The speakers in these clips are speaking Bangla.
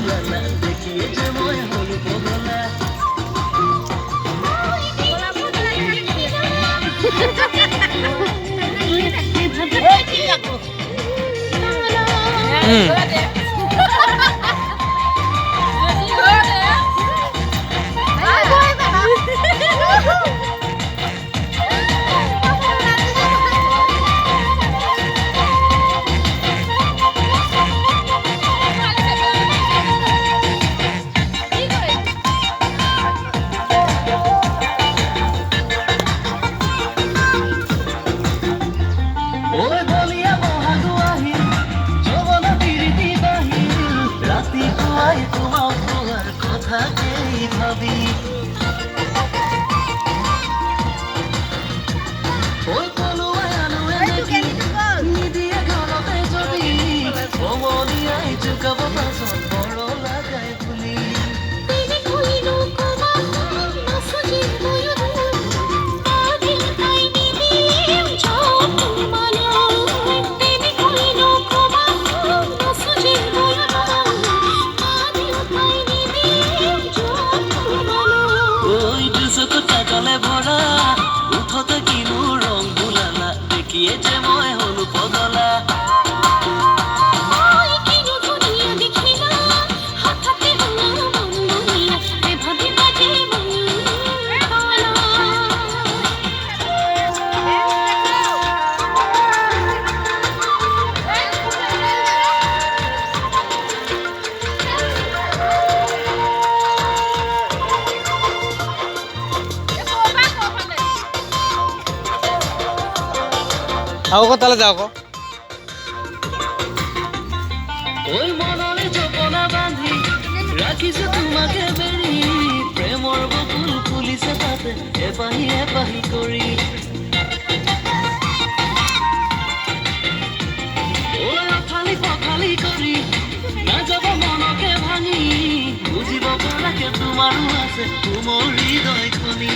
ভুলালা দেখিয়ে যে মই হলো পগলা ভাবি ওই কলুয়ায় আনুয়ে দেখি নিদিয়ে ঘৰতে যদি সমনিয়াই জোকাব পাছত বৰ লাগাই বুলি কাজলে ভরা উঠতে কিনো রং ভুলালা দেখিয়ে যে মই হলো পগলা आओ ताले जाओ को ওই মনলে জপনা বাঁধি রাখিছো তোমাকে বেৰি প্ৰেমৰ বকুল ফুলিছে তাতে এপাহি এপাহি কৰি ওই অথালি পথালি কৰি নাযাব মনকে ভাঙি বুজিব পৰাকে তোমাৰো আছে তোমাৰ হৃদয়খনি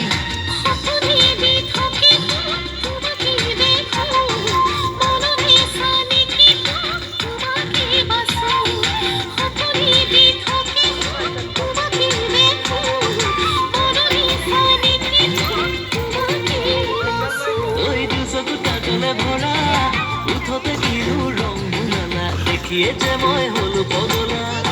ভরা উঠতে কিনো রং ভুলালা দেখিয়ে যে মই হলো পগলা